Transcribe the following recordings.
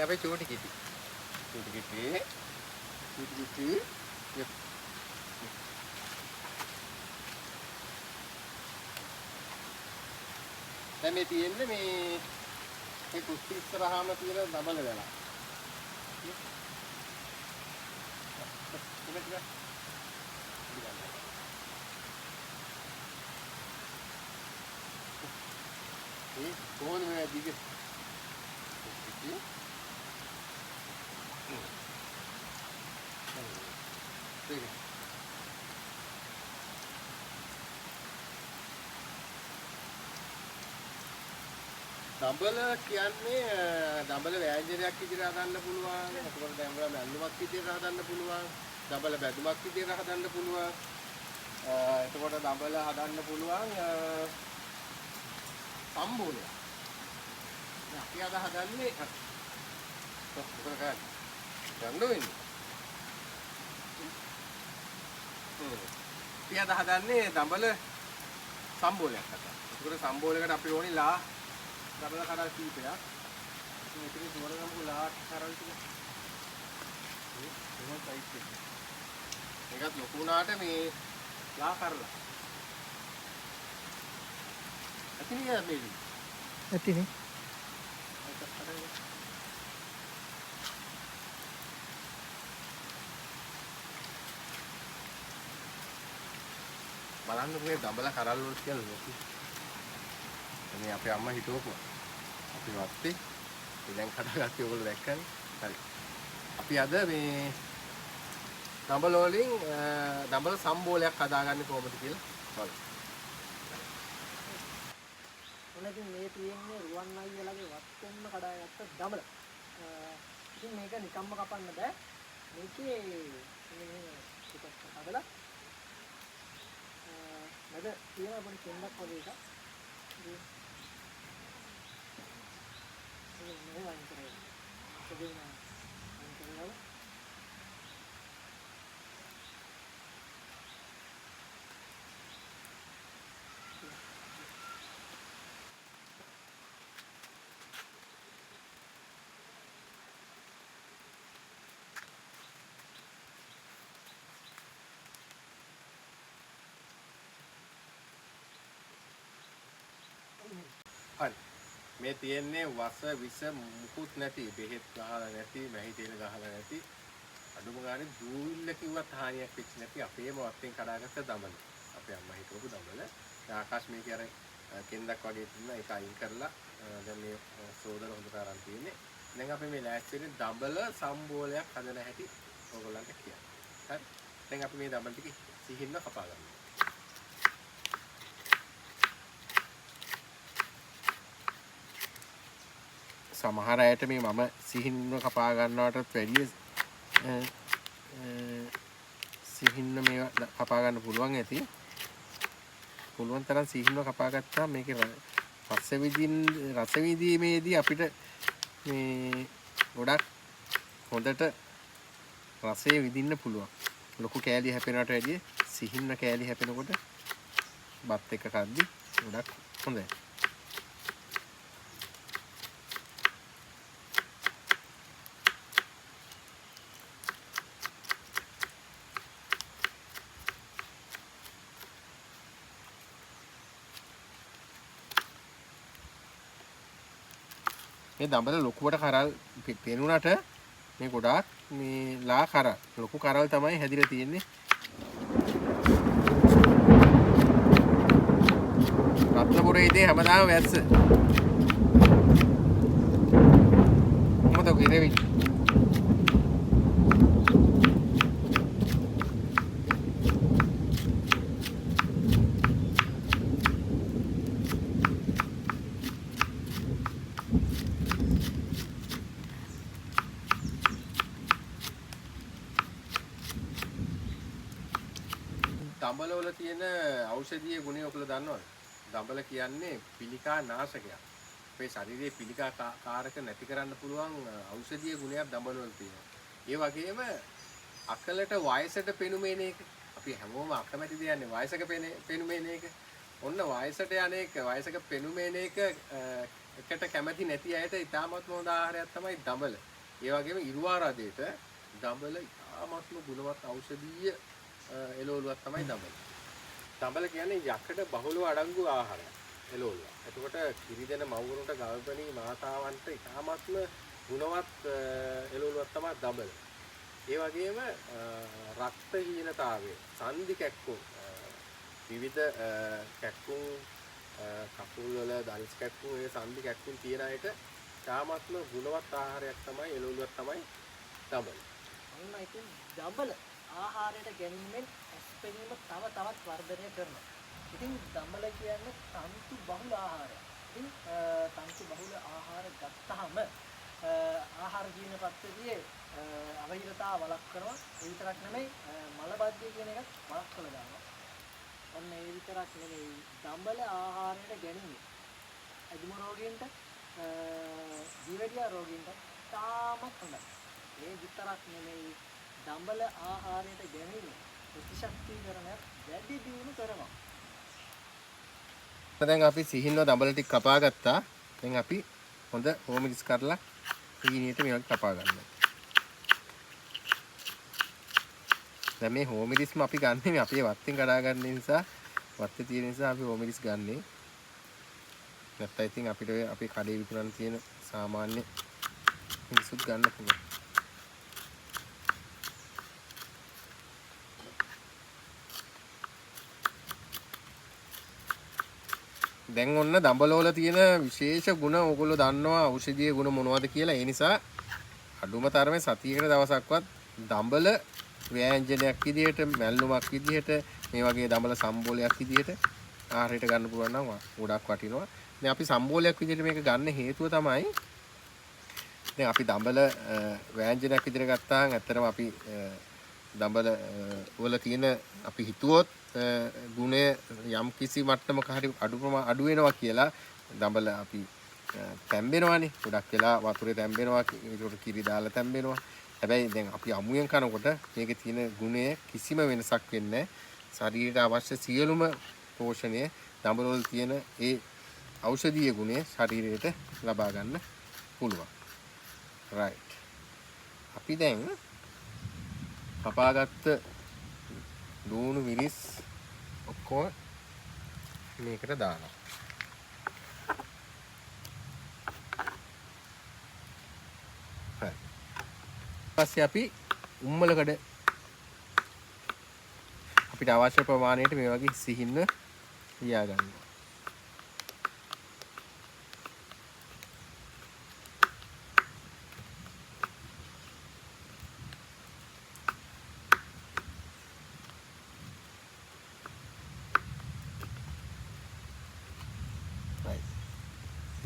අපේ චූටි කිටි. චූටි කිටි. චූටි කිටි. දැන් මේ තියෙන්නේ මේ කුස්ති ඉස්සරහාම තියෙන දබල වෙලා. ඒ කොහොමද මේ දිග දඹල කියන්නේ දඹල ව්‍යංජනයක් විදිහට හදන්න පුළුවන්. එතකොට දැන් වල මැල්ලුමක් විදිහට හදන්න පුළුවන්. දඹල බැදුමක් විදිහට හදන්න පුළුවන්. එතකොට දඹල හදන්න පුළුවන් සම්බෝලයක්. අපි අද හදන්නේ කොහොමද කරන්නේ? ගන්න වෙන්නේ. අපි අද හදන්නේ දඹල සම්බෝලයක් හදන්න. ඒකට සම්බෝලයකට අපි ඕනි ලා දබල කරල් කීපයක්. මෙතන සුවරගමු ලා කරල් ටික. මේක සයිස් එක. මේකත් ලොකු වුණාට මේ ලා කරලා. ඇතිනේ මේක. ඇතිනේ. බලන්න මේ දඹල කරල් වල කියලා ලොකු. මේ අපේ අම්මා හිතුවකෝ අපි වත්තේ දැන් කඩාගත්තේ ඔයගොල්ලෝ දැක්කනේ. හරි. අපි අද මේ දඹල වලින් දඹල සම්බෝලයක් හදාගන්නේ කොහොමද කියලා බලමු. ඔන්නකින් මේ තියෙන්නේ රුවන් අයියලගේ වත්තෙන්ම කඩාගත්ත දඹල. ඉතින් මේක නිකම්ම කපන්න බෑ. මේකේ මේ ටිකක් හදලා මැද තියෙන පොඩි කෙන්ඩක් වගේ එකක්. මේ වයින් කරේ. සෙදින වයින් කරලා හරි. මේ තියෙන්නේ වස විස මුකුත් නැති බෙහෙත් ගහලා නැති මැහි තේල ගහලා නැති අඩුම ගානේ දූවිල්ල කිව්වත් හානියක් වෙච්ච නැති අපේම වත්තෙන් කඩාගත්ත දඹල. අපේ අම්මා හිටවපු දඹල. ආකාශ මේකේ අර කෙන්දක් වගේ තිබුණා ඒක අයින් කරලා දැන් මේ සෝදන හොඳට අරන් තියෙන්නේ. දැන් අපි මේ ලෑස්ති වෙන්නේ දඹල සම්බෝලයක් හදන හැටි ඕගොල්ලන්ට කියන්න. හරි. දැන් අපි මේ දඹල ටික සිහින්ව කපා ගන්නවා. සමහර අයට මේ මම සිහින්ව කපා ගන්නවටත් වැඩිය සිහින්ව මේවා කපා ගන්න පුළුවන් ඇති. පුළුවන් තරම් සිහින්ව කපා ගත්තා මේකේ රස විඳීමේදී අපිට මේ ගොඩක් හොඳට රසය විඳින්න පුළුවන්. ලොකු කෑලි හැපෙනවට වැඩිය සිහින්ව කෑලි හැපෙනකොට බත් එක කද්දි ගොඩක් හොඳයි. මේ දඹල ලොකුවට කරල් පේනුණාට මේ ගොඩාක් මේ ලා කරල් ලොකු කරල් තමයි හැදිලා තියෙන්නේ. රත්නපුරේ ඉතින් හැමදාම වැස්ස. මොකද කිරෙවි? දඹල වල තියෙන ඖෂධීය ගුණය ඔයගොල්ලෝ දන්නවද? දඹල කියන්නේ පිළිකා නාශකයක්. අපේ ශරීරයේ පිළිකා කාරක නැති කරන්න පුළුවන් ඖෂධීය ගුණයක් දඹල වල තියෙනවා. ඒ වගේම අකලට වයසට පෙනුමේන එක. අපි හැමෝම අකමැති දෙයන්නේ වයසක පෙනුමේන එක. ඔන්න වයසට යන්නේක වයසක පෙනුමේන එක එකට කැමති නැති අයට ඉතාමත් හොඳ ආහාරයක් තමයි දඹල. ඒ වගේම ඉරුවාරදේට දඹල ඉතාමත්ම ගුණවත් ඖෂධීය එළවලුවක් තමයි දඹල. දඹල කියන්නේ යකඩ බහුලව අඩංගු ආහාරයක්. එළවලුව. එතකොට කිරිදෙන මව්වරුන්ට ගර්භණී මාතාවන්ට ඉතාමත්ම ගුණවත් එළවලුවක් තමයි දඹල. ඒ වගේම රක්තහීනතාවය, සන්ධි කැක්කුම්, විවිධ කැක්කුම් කකුල් වල දල්ස් කැක්කුම් ඒ සන්ධි කැක්කුම් තියෙන අයට ඉතාමත්ම ගුණවත් ආහාරයක් තමයි එළවලුවක් තමයි දඹල. අන්න ඉතින් දඹල ආහාරයට ගැනීමෙන් ඇස්පෙනීම තව තවත් වර්ධනය කරනවා. ඉතින් දඹල කියන්නේ තන්තු බහුල ආහාරයක්. ඉතින් තන්තු බහුල ආහාර ගත්තාම ආහාර ජීවන පද්ධතියේ අවහිරතාව වළක්වනවා. ඒ විතරක් නෙමෙයි මලබද්ධය කියන එකත් වළක්වලා දානවා. ඔන්න ඒ විතරක් නෙමෙයි දඹල ආහාරයට ගැනීම අදුම රෝගීන්ට දිවැඩියා රෝගීන්ට තාමත් හොඳයි. ඒ විතරක් නෙමෙයි දඹල ආහාරයට ගැනීම ප්‍රතිශක්තිකරණයක් වැඩි දියුණු කරනවා. දැන් අපි සිහින්ව දඹල ටික කපා ගත්තා. දැන් අපි හොඳ හෝමිලිස් කරලා ඊනියට මේ වගේ කපා ගන්නවා. දැන් මේ හෝමිලිස්ම අපි ගන්නෙ මේ අපේ වත්තෙන් කඩා ගන්න නිසා වත්තේ තියෙන නිසා අපි හෝමිලිස් ගන්නෙ. නැත්නම් ඉතින් අපිට අපේ කඩේ විකුණන තියෙන සාමාන්‍ය මිනිස්සුත් ගන්න පුළුවන්. දැන් ඔන්න දඹල වල තියෙන විශේෂ ගුණ ඕගොල්ලෝ දන්නවා ඖෂධීය ගුණ මොනවද කියලා. ඒ නිසා අඩුම තරමේ සතියකට දවසක්වත් දඹල ව්‍යංජනයක් විදිහට, මැල්ලුමක් විදිහට, මේ වගේ දඹල සම්බෝලයක් විදිහට ආහාරයට ගන්න පුළුවන් නම් ගොඩක් වටිනවා. දැන් අපි සම්බෝලයක් විදිහට මේක ගන්න හේතුව තමයි දැන් අපි දඹල ව්‍යංජනයක් විදිහට ගත්තාම ඇත්තටම අපි දඹල වල තියෙන අපි හිතුවොත් ගුණය යම් කිසි මට්ටමක හරි අඩු වෙනවා කියලා දඹල අපි තැම්බෙනවානේ. ගොඩක් වෙලා වතුරේ තැම්බෙනවා, ඒකට කිරි දාලා තැම්බෙනවා. හැබැයි දැන් අපි අමුයෙන් කනකොට මේකේ තියෙන ගුණය කිසිම වෙනසක් වෙන්නේ නැහැ. ශරීරයට අවශ්‍ය සියලුම පෝෂණය දඹල වල තියෙන ඒ ඖෂධීය ගුණය ශරීරයට ලබා ගන්න පුළුවන්. right. අපි දැන් කපාගත්ත ලුණු මිරිස් ඔක්කොම මේකට දානවා. හරි. ඊපස්සේ අපි උම්මලකඩ අපිට අවශ්‍ය ප්‍රමාණයට මේ වගේ සිහින්න ලියා ගන්නවා.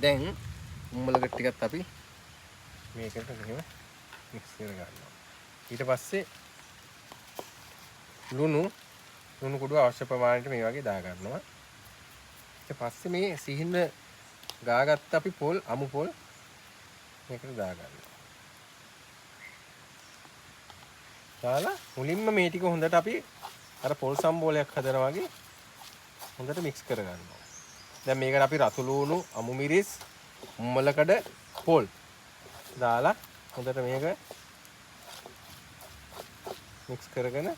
දැන් උම්මලකට ටිකත් අපි මේකට මෙහෙම මික්ස් කර ගන්නවා. ඊට පස්සේ ලුණු කුඩු අවශ්‍ය ප්‍රමාණයට මේ වගේ දා ගන්නවා. ඊට පස්සේ මේ සිහින්න ගාගත්ත අපි පොල් අමු පොල් මේකට දා ගන්නවා. දාලා මුලින්ම මේ ටික හොඳට අපි අර පොල් සම්බෝලයක් හදනවා වගේ හොඳට මික්ස් කර ගන්නවා. දැන් මේකට අපි රතු ලුණු, අමු මිරිස්, උම්මලකඩ, පොල් දාලා හොඳට මේක මික්ස් කරගෙන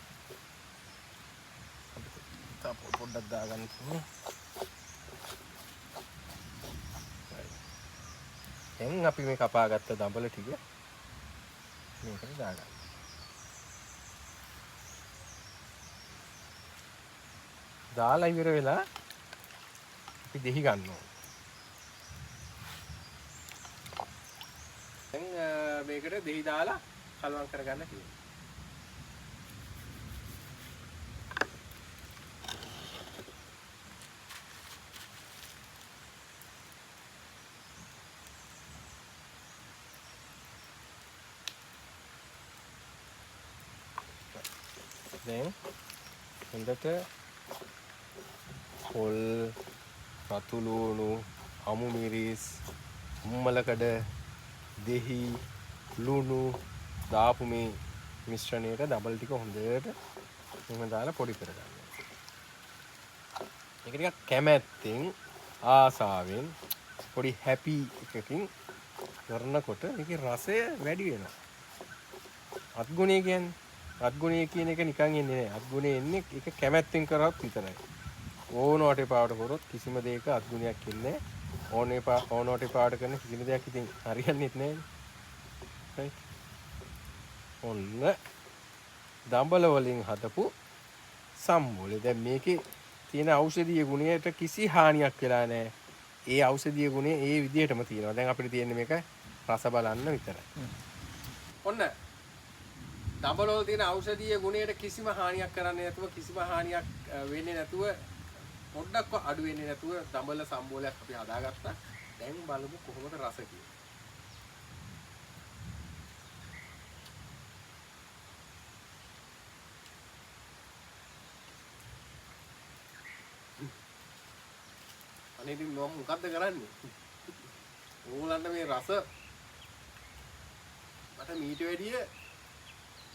අපි පොඩ්ඩක් දාගන්න ඕනේ. දැන් අපි මේ කපාගත්ත දඹල ටික මේකට දාගන්න. දාලා ඉවර වෙලා අපි දෙහි ගන්නවා. දැන් මේකට දෙහි දාලා කලවම් කරගන්න තියෙනවා. දැන් හොඳට පොල්, රතු ලුණු, අමු මිරිස්, උම්මලකඩ, දෙහි, ලුණු දාපු මේ මිශ්‍රණයට දඹල ටික හොඳට මෙහෙම දාලා පොඩි කරගන්න. මේක ටිකක් කැමැත්තෙන් ආසාවෙන් පොඩි හැපි එකකින් කරනකොට මේකේ රසය වැඩි වෙනවා. අත්ගුණය කියන්නේ අත්ගුණය කියන එක නිකන් එන්නේ නැහැ. අත්ගුණය එන්නේ ඒක කැමැත්තෙන් කරවත් විතරයි. ඕනෝටේ පාවට කරොත් කිසිම දෙයක අත්ගුණයක් ඉන්නේ නැහැ. ඕනෝටේ පාවට කරන කිසිම දෙයක් ඉතින් හරියන්නේ නැහැ. right? ඔන්න දඹල වලින් හදපු සම්බෝලේ. දැන් මේකේ තියෙන ඖෂධීය ගුණයට කිසි හානියක් වෙලා නැහැ. ඒ ඖෂධීය ගුණය ඒ විදිහටම තියෙනවා. දැන් අපිට තියෙන්නේ මේක රස බලන්න විතරයි. ඔන්න දඹල වල තියෙන ඖෂධීය ගුණයට කිසිම හානියක් කරන්නේ නැතුව කිසිම හානියක් වෙන්නේ නැතුව පොඩ්ඩක් අඩු වෙන්නේ නැතුව දඹල සම්බෝලයක් අපි හදාගත්තා. දැන් බලමු කොහොමද රස කියන්නේ. අනේ ඉතින් මම මොකද්ද කරන්නේ? ඕගොල්ලන්ට මේ රස මට මීට වැඩිය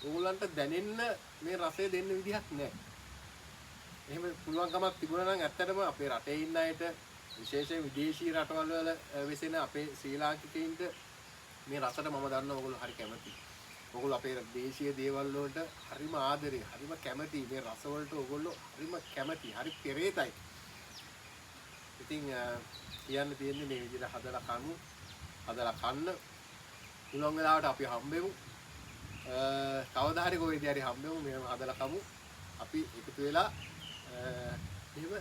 ඕගොල්ලන්ට දැනෙන්න මේ රසය දෙන්න විදිහක් නැහැ. එහෙම පුළුවන්කමක් තිබුණා නම් ඇත්තටම අපේ රටේ ඉන්න අයට විශේෂයෙන් විදේශී රටවල් වල වෙසෙන අපේ ශ්‍රී ලාංකිකයින්ට මේ රසට මම දන්නවා ඕගොල්ලෝ හරි කැමතියි. ඕගොල්ලෝ අපේ දේශීය දේවල් වලට හරිම ආදරේ, හරිම කැමතියි. මේ රස වලට ඕගොල්ලෝ හරිම කැමතියි. හරි පෙරේතයි. ඉතින් කියන්න තියෙන්නේ මේ විදිහට හදලා කන්න පුළුවන් වෙලාවට අපි හම්බෙමු. කවදා හරි කොහෙදී හරි හම්බෙමු. මේව හදලා කමු. අපි එකතු වෙලා එහෙම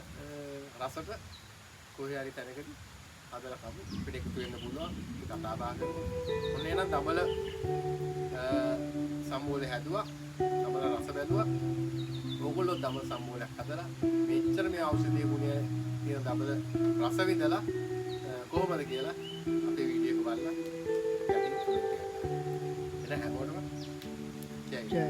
රසට කොහේ හරි තැනකදී හදලා කමු. අපිට එකතු වෙන්න පුළුවන්. අපි කතා බහ කරමු. ඔන්න එහෙනම් දඹල සම්බෝලේ හැදුවා. දඹල රස බැලුවා. ඕගොල්ලෝ දඹල සම්බෝලයක් හදලා මෙච්චර මේ ඖෂධීය ගුණය තියෙන දඹල රස විඳලා කොහොමද කියලා අපේ වීඩියෝ එක බලලා යටින් කමෙන්ට් එකක් දාන්න. එන හැමෝටම ජය ජය.